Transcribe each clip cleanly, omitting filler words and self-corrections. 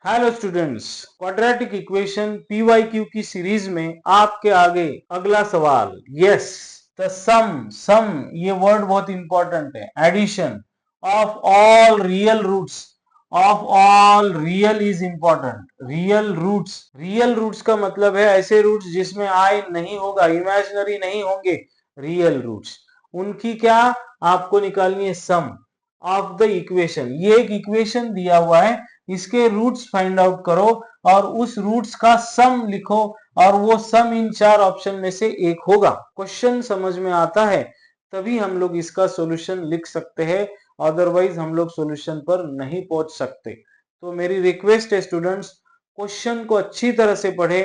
Hello students, quadratic equation PYQ की series में आपके आगे अगला सवाल। यस, द सम ये वर्ड बहुत इंपॉर्टेंट है। Addition of all real roots of all real is important. Real roots का मतलब है ऐसे रूट्स जिसमें आई नहीं होगा, इमेजिनरी नहीं होंगे। रियल रूट्स उनकी क्या आपको निकालनी है? सम ऑफ द इक्वेशन। ये एक इक्वेशन दिया हुआ है, इसके रूट्स फाइंड आउट करो और उस रूट्स का सम लिखो और वो सम इन चार ऑप्शन में से एक होगा। क्वेश्चन समझ में आता है तभी हम लोग इसका सॉल्यूशन लिख सकते हैं, अदरवाइज हम लोग सॉल्यूशन पर नहीं पहुंच सकते। तो मेरी रिक्वेस्ट है स्टूडेंट्स, क्वेश्चन को अच्छी तरह से पढ़े।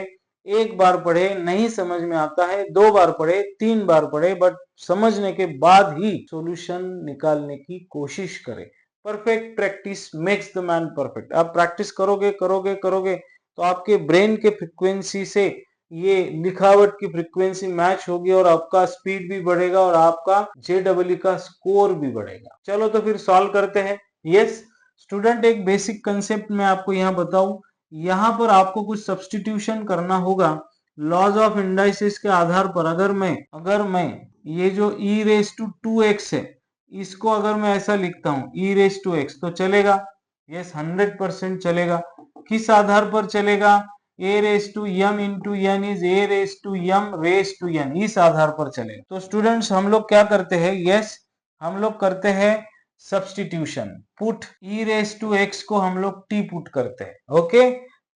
एक बार पढ़े, नहीं समझ में आता है 2 बार पढ़े, 3 बार पढ़े, बट समझने के बाद ही सॉल्यूशन निकालने की कोशिश करें। Perfect practice makes the man perfect. आप प्रैक्टिस करोगे करोगे करोगे तो आपके ब्रेन के फ्रीक्वेंसी से ये लिखावट की फ्रीक्वेंसी मैच होगी और आपका स्पीड भी बढ़ेगा और आपका JEE का स्कोर भी बढ़ेगा। चलो तो फिर सॉल्व करते हैं। यस स्टूडेंट, एक बेसिक कंसेप्ट मैं आपको यहाँ बताऊं। यहाँ पर आपको कुछ सब्स्टिट्यूशन करना होगा लॉज ऑफ इंडाइसिस के आधार पर। अगर मैं ये जो e रेस टू 2x है, इसको अगर मैं ऐसा लिखता हूं e रेस टू x, तो चलेगा? यस, 100% चलेगा। किस आधार पर चलेगा? a raise to m into N is a raise to m raise to n, इस आधार पर चलेगा। तो स्टूडेंट्स हम लोग क्या करते हैं? यस, हम लोग करते हैं substitution. Put e raise to x को हम लोग t पुट करते हैं। ओके,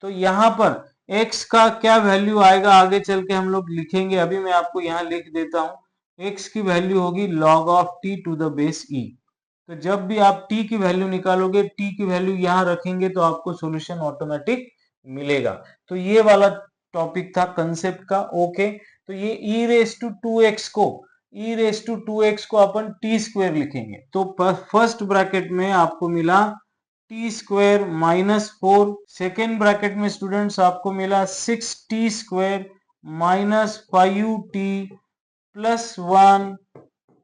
तो यहाँ पर x का क्या वैल्यू आएगा आगे चल के हम लोग लिखेंगे। अभी मैं आपको यहाँ लिख देता हूँ। x की वैल्यू होगी log of t to the base e। तो जब भी आप t की वैल्यू निकालोगे, t की वैल्यू यहाँ रखेंगे तो आपको सॉल्यूशन ऑटोमेटिक मिलेगा। तो ये वाला टॉपिक था कंसेप्ट का। ओके, तो ये e रेस टू 2x को अपन टी स्क्वायर लिखेंगे। तो फर्स्ट ब्रैकेट में आपको मिला T square minus 4, second bracket में स्टूडेंट्स आपको मिला 6t square minus 5t plus 1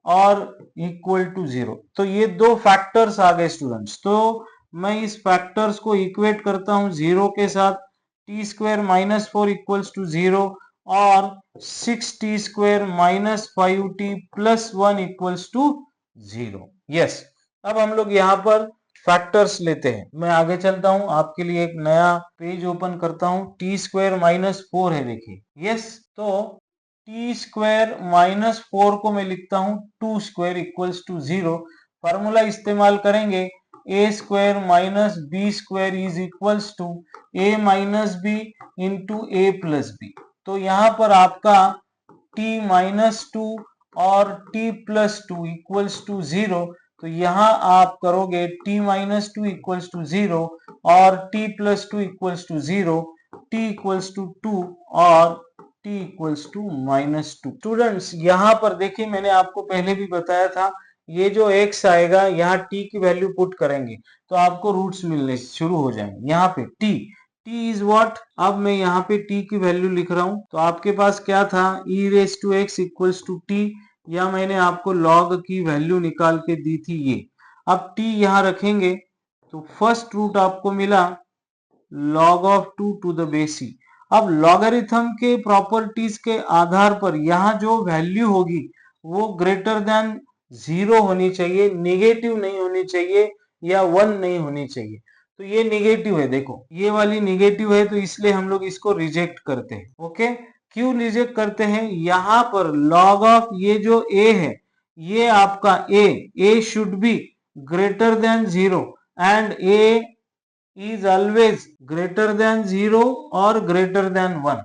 और इक्वल टू 0। तो ये दो फैक्टर्स आ गए स्टूडेंट्स। तो मैं इस फैक्टर्स को इक्वेट करता हूं 0 के साथ। T square minus 4 equals to 0 और 6t square minus 5t plus 1 equals to 0। Yes, अब हम लोग यहाँ पर फैक्टर्स लेते हैं। मैं आगे चलता हूं, आपके लिए एक नया पेज ओपन करता हूं। टी स्क्वायर माइनस 4 है, देखिए। यस, तो टी स्क्वायर माइनस 4 को मैं लिखता हूं 2 स्क्वायर इक्वल्स टू 0। फॉर्मूला इस्तेमाल करेंगे, A square minus B square is equals to A minus B into A plus B. तो यहाँ पर आपका t माइनस 2 और t प्लस 2 इक्वल्स टू 0। तो यहाँ आप करोगे t माइनस 2 इक्वल्स टू 0 और t plus 2 equals to 0, t equals to 2 और t equals to minus 2। Students यहाँ पर देखिए, मैंने आपको पहले भी बताया था, ये जो x आएगा यहाँ t की वैल्यू पुट करेंगे तो आपको रूट्स मिलने शुरू हो जाएंगे। यहाँ पे t इज व्हाट? अब मैं यहाँ पे t की वैल्यू लिख रहा हूं। तो आपके पास क्या था? e raise to x equals to t, या मैंने आपको log की वैल्यू निकाल के दी थी ये। अब t यहाँ रखेंगे तो फर्स्ट रूट आपको मिला log of 2 to the base e। अब लॉगरिथम के प्रॉपर्टीज के आधार पर यहाँ जो वैल्यू होगी वो ग्रेटर देन 0 होनी चाहिए, निगेटिव नहीं होनी चाहिए या 1 नहीं होनी चाहिए। तो ये निगेटिव है, देखो ये वाली निगेटिव है, तो इसलिए हम लोग इसको रिजेक्ट करते हैं। ओके, क्यों रिजेक्ट करते हैं? यहाँ पर log ऑफ ये जो a है, ये आपका a should be greater than 0 and a is always greater than 0 और ग्रेटर देन 1।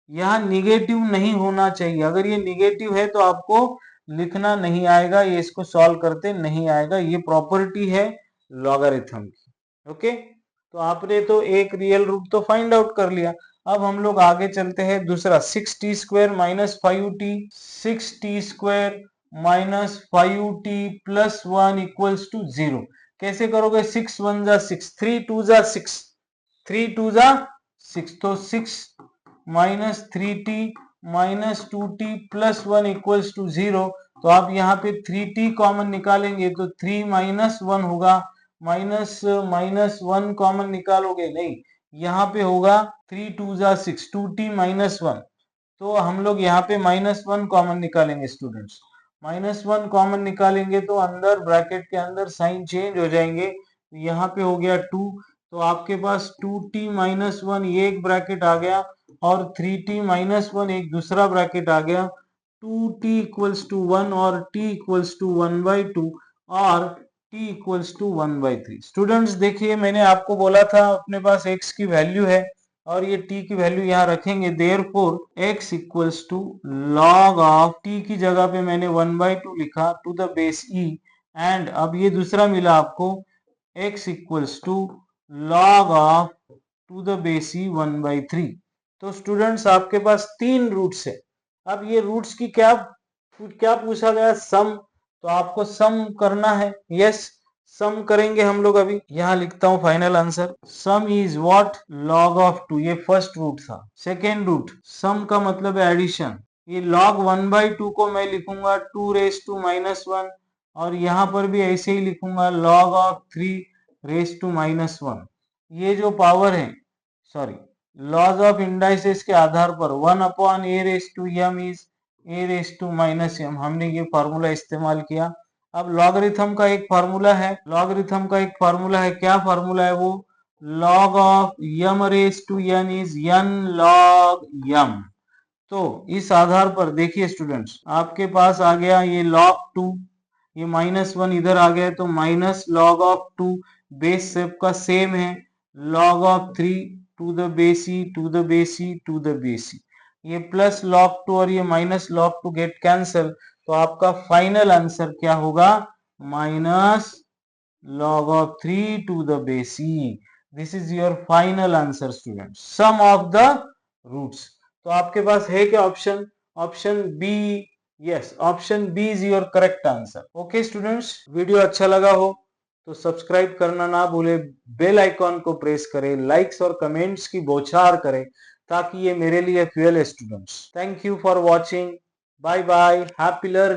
यहाँ निगेटिव नहीं होना चाहिए। अगर ये निगेटिव है तो आपको लिखना नहीं आएगा, ये इसको सॉल्व करते नहीं आएगा। ये प्रॉपर्टी है लॉगरिथम की। ओके, तो आपने तो एक रियल रूट तो फाइंड आउट कर लिया। अब हम लोग आगे चलते हैं। दूसरा 6t square minus 5t, 6t square minus 5t plus 1 equals to 0। कैसे करोगे? 6 1 जा 6, 3 2 जा 6, 3 2 जा 6, तो 6 minus 3t minus 2t plus 1 equals to 0। तो आप यहाँ पे 3t कॉमन निकालेंगे तो 3 माइनस 1 होगा माइनस माइनस 1 कॉमन निकालोगे, नहीं, यहाँ पे होगा 3 2 जा 6, 2t माइनस 1। तो हम लोग यहाँ पे माइनस 1 कॉमन निकालेंगे स्टूडेंट्स। माइनस 1 कॉमन निकालेंगे तो अंदर ब्रैकेट के अंदर साइन चेंज हो जाएंगे। यहाँ पे हो गया 2, तो आपके पास 2t माइनस 1 ये एक ब्रैकेट आ गया और 3t माइनस 1 एक दूसरा ब्रैकेट आ गया। 2t इक्वल्स टू 1 और t इक्वल्स टू 1/2 और t इक्वल्स टू 1/3। स्टूडेंट्स देखिए, मैंने आपको बोला था अपने पास x की वैल्यू है और ये t की वैल्यू यहाँ रखेंगे, therefore x equals to log of t की जगह पे मैंने 1/2 लिखा to the base e, and अब ये दूसरा मिला आपको x equals to log of to the base e 1/3। तो स्टूडेंट्स आपके पास 3 रूट्स है। अब ये रूट्स की क्या पूछा गया, सम, तो आपको सम करना है। यस, सम करेंगे हम लोग। अभी यहाँ लिखता हूँ final answer, some is what, log of 2, ये फर्स्ट रूट था। सेकेंड रूट, सम का मतलब है एडिशन, ये लॉग 1/2 को मैं लिखूंगा 2 रेस टू माइनस 1 और यहाँ पर भी ऐसे ही लिखूंगा log of 3 raise to minus 1। ये जो पावर है, सॉरी, लॉज ऑफ इंडाइसेस के आधार पर 1/a⁻m इज a⁻m, हमने ये फॉर्मूला इस्तेमाल किया। अब लॉगरिथम का एक फार्मूला है, क्या फार्मूला है वो, log of m⁻n is n log m। तो इस आधार पर देखिए स्टूडेंट्स, आपके पास आ गया ये log 2, ये -1 इधर आ गया तो minus log of 2, base shape का सेम है, log of 3 to the base e to the base e to the base e, ये प्लस log 2 और ये माइनस log 2 गेट कैंसल, तो आपका फाइनल आंसर क्या होगा, minus log of 3 to the base e। This is your final answer student, sum of the roots. तो आपके पास है क्या option, option B. Yes, option B is your correct answer. Okay students, video अच्छा लगा हो तो सब्सक्राइब करना ना भूले, बेल आइकॉन को प्रेस करें, लाइक्स और कमेंट्स की बौछार करें ताकि ये मेरे लिए फ्यूल है students. Thank you for watching, bye bye, happy learning.